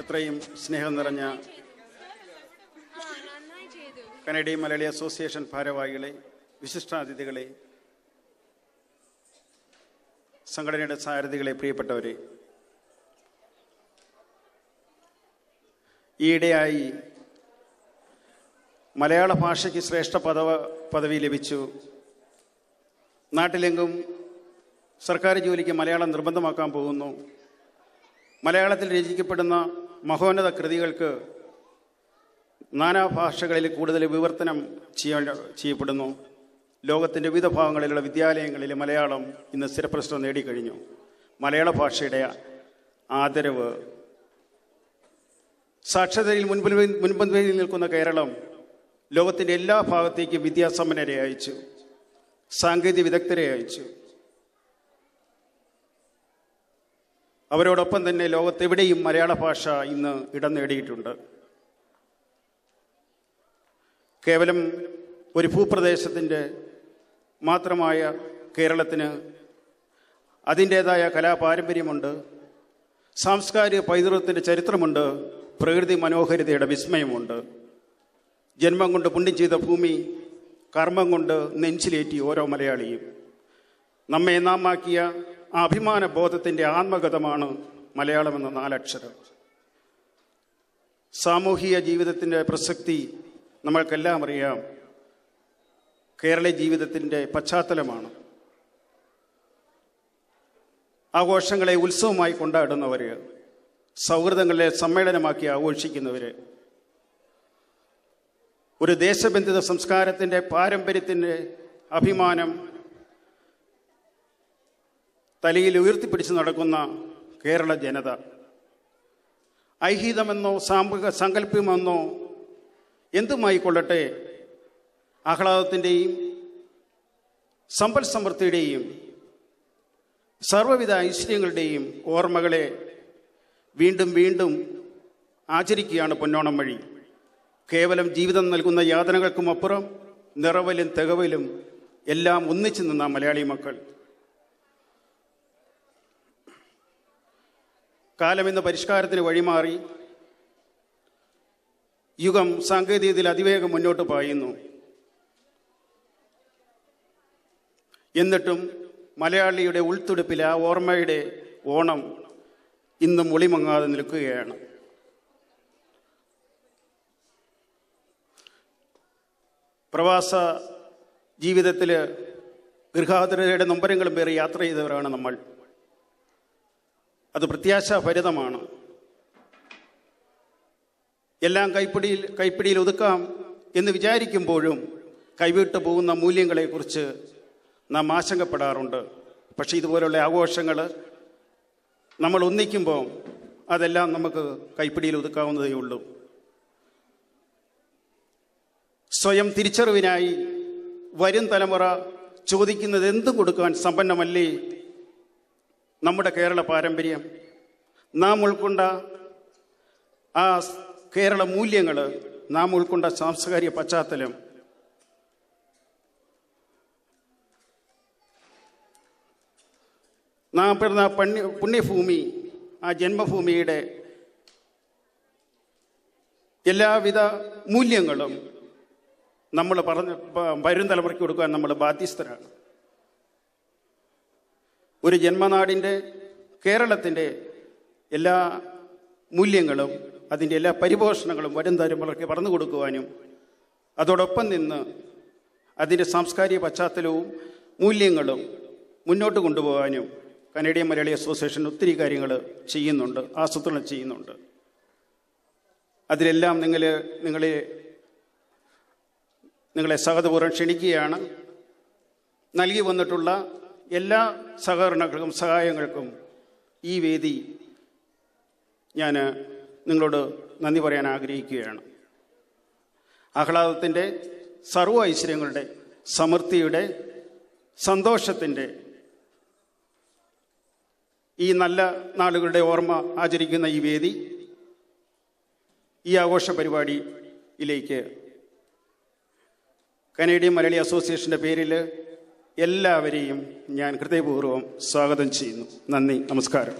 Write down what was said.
എത്രയും സ്നേഹം നിറഞ്ഞ കനേഡിയൻ മലയാളി അസോസിയേഷൻ ഭാരവാഹികളെ, വിശിഷ്ടാതിഥികളെ, സംഘടനയുടെ സാരഥികളെ, പ്രിയപ്പെട്ടവരെ, ഈയിടെയായി മലയാള ഭാഷയ്ക്ക് ശ്രേഷ്ഠ പദവി ലഭിച്ചു. നാട്ടിലെങ്കും സർക്കാർ ജോലിക്ക് മലയാളം നിർബന്ധമാക്കാൻ പോകുന്നു. മലയാളത്തിൽ രചിക്കപ്പെടുന്ന മഹോന്നത കൃതികൾക്ക് നാനാഭാഷകളിൽ കൂടുതൽ വിവർത്തനം ചെയ്യപ്പെടുന്നു. ലോകത്തിൻ്റെ വിവിധ ഭാഗങ്ങളിലുള്ള വിദ്യാലയങ്ങളിൽ മലയാളം ഇന്ന് സ്ഥിരപ്രതിഷ്ഠ നേടിക്കഴിഞ്ഞു. മലയാള ഭാഷയുടെ ആദരവ്, സാക്ഷരതയിൽ മുൻപന്തിയിൽ നിൽക്കുന്ന കേരളം ലോകത്തിൻ്റെ എല്ലാ ഭാഗത്തേക്കും വിദ്യാസമ്പന്നരെ അയച്ചു, സാങ്കേതിക വിദഗ്ധരെ അയച്ചു. അവരോടൊപ്പം തന്നെ ലോകത്തെവിടെയും മലയാള ഭാഷ ഇന്ന് ഇടം നേടിയിട്ടുണ്ട്. കേവലം ഒരു ഭൂപ്രദേശത്തിൻ്റെ മാത്രമായ കേരളത്തിന് അതിൻ്റേതായ കലാപാരമ്പര്യമുണ്ട്, സാംസ്കാരിക പൈതൃകത്തിൻ്റെ ചരിത്രമുണ്ട്, പ്രകൃതി മനോഹരിതയുടെ വിസ്മയമുണ്ട്. ജന്മം കൊണ്ട് പുണ്യം ചെയ്ത ഭൂമി, കർമ്മം കൊണ്ട് നെഞ്ചിലേറ്റി ഓരോ മലയാളിയും. നമ്മെ നാമാക്കിയ ആ അഭിമാന ബോധത്തിൻ്റെ ആത്മഗതമാണ് മലയാളമെന്ന 4 അക്ഷരം. സാമൂഹിക ജീവിതത്തിൻ്റെ പ്രസക്തി നമ്മൾക്കെല്ലാം അറിയാം. കേരള ജീവിതത്തിൻ്റെ പശ്ചാത്തലമാണ്. ആഘോഷങ്ങളെ ഉത്സവമായി കൊണ്ടാടുന്നവർ, സൗഹൃദങ്ങളെ സമ്മേളനമാക്കി ആഘോഷിക്കുന്നവർ, ഒരു ദേശബന്ധിത സംസ്കാരത്തിൻ്റെ പാരമ്പര്യത്തിൻ്റെ അഭിമാനം തലയിൽ ഉയർത്തിപ്പിടിച്ച് നടക്കുന്ന കേരള ജനത, ഐഹിതമെന്നോ സാമൂഹിക സങ്കല്പമെന്നോ എന്തുമായിക്കൊള്ളട്ടെ, ആഹ്ലാദത്തിൻ്റെയും സമ്പൽ സമൃദ്ധിയുടെയും സർവ്വവിധ ഐശ്വര്യങ്ങളുടെയും ഓർമ്മകളെ വീണ്ടും വീണ്ടും ആചരിക്കുകയാണ് പൊന്നോണം വഴി. കേവലം ജീവിതം നൽകുന്ന യാതനകൾക്കുമപ്പുറം നിറവലും തികവലും എല്ലാം ഒന്നിച്ചു നിന്ന മലയാളി മക്കൾ. കാലമെന്ന പരിഷ്കാരത്തിന് വഴിമാറി യുഗം സാങ്കേതികതയിൽ അതിവേഗം മുന്നോട്ട് പായുന്നു. എന്നിട്ടും മലയാളിയുടെ ഉൾത്തുടുപ്പിൽ ആ ഓർമ്മയുടെ ഓണം ഇന്നും ഒളിമങ്ങാതെ നിൽക്കുകയാണ്. പ്രവാസ ജീവിതത്തിൽ ഗൃഹാതുരതയുടെ നൊമ്പരങ്ങളും പേറി യാത്ര ചെയ്തവരാണ് നമ്മൾ. അത് പ്രത്യാശാഭരിതമാണ്. എല്ലാം കൈപ്പിടിയിൽ ഒതുക്കാം എന്ന് വിചാരിക്കുമ്പോഴും കൈവിട്ടു പോകുന്ന മൂല്യങ്ങളെക്കുറിച്ച് നാം ആശങ്കപ്പെടാറുണ്ട്. പക്ഷേ ഇതുപോലുള്ള ആഘോഷങ്ങൾ നമ്മൾ ഒന്നിക്കുമ്പോൾ അതെല്ലാം നമുക്ക് കൈപ്പിടിയിൽ ഒതുക്കാവുന്നതേ ഉള്ളൂ. സ്വയം തിരിച്ചറിവിനായി വരും തലമുറ ചോദിക്കുന്നത് എന്തും കൊടുക്കാൻ സമ്പന്നമല്ലേ നമ്മുടെ കേരള പാരമ്പര്യം? നാം ഉൾക്കൊണ്ട ആ കേരള മൂല്യങ്ങൾ, നാം ഉൾക്കൊണ്ട സാംസ്കാരിക പശ്ചാത്തലം, നാം പിറന്ന പുണ്യഭൂമി, ആ ജന്മഭൂമിയുടെ എല്ലാവിധ മൂല്യങ്ങളും നമ്മൾ വരും തലമുറയ്ക്ക് കൊടുക്കാൻ നമ്മൾ ബാധ്യസ്ഥരാണ്. ഒരു ജന്മനാടിൻ്റെ, കേരളത്തിൻ്റെ എല്ലാ മൂല്യങ്ങളും അതിൻ്റെ എല്ലാ പരിപോഷണങ്ങളും വരും തലമുറയ്ക്ക് പറഞ്ഞു കൊടുക്കുവാനും അതോടൊപ്പം നിന്ന് അതിൻ്റെ സാംസ്കാരിക പശ്ചാത്തലവും മൂല്യങ്ങളും മുന്നോട്ട് കൊണ്ടുപോകാനും കനേഡിയൻ മലയാളി അസോസിയേഷൻ ഒത്തിരി കാര്യങ്ങൾ ചെയ്യുന്നുണ്ട്, ആസൂത്രണം ചെയ്യുന്നുണ്ട്. അതിലെല്ലാം നിങ്ങളെ സ്വാഗതപൂർവ്വം ക്ഷണിക്കുകയാണ്. നൽകി വന്നിട്ടുള്ള എല്ലാ സഹകരണങ്ങൾക്കും സഹായങ്ങൾക്കും ഈ വേദി ഞാൻ നിങ്ങളോട് നന്ദി പറയാൻ ആഗ്രഹിക്കുകയാണ്. ആഹ്ലാദത്തിൻ്റെ, സർവ്വ ഐശ്വര്യങ്ങളുടെ, സമൃദ്ധിയുടെ, സന്തോഷത്തിൻ്റെ ഈ നല്ല നാളുകളുടെ ഓർമ്മ ആചരിക്കുന്ന ഈ വേദി, ഈ ആഘോഷ പരിപാടിയിലേക്ക് കനേഡിയൻ മലയാളി അസോസിയേഷൻ്റെ പേരിൽ എല്ലാവരെയും ഞാൻ ഹൃദയപൂർവ്വം സ്വാഗതം ചെയ്യുന്നു. നന്ദി, നമസ്കാരം.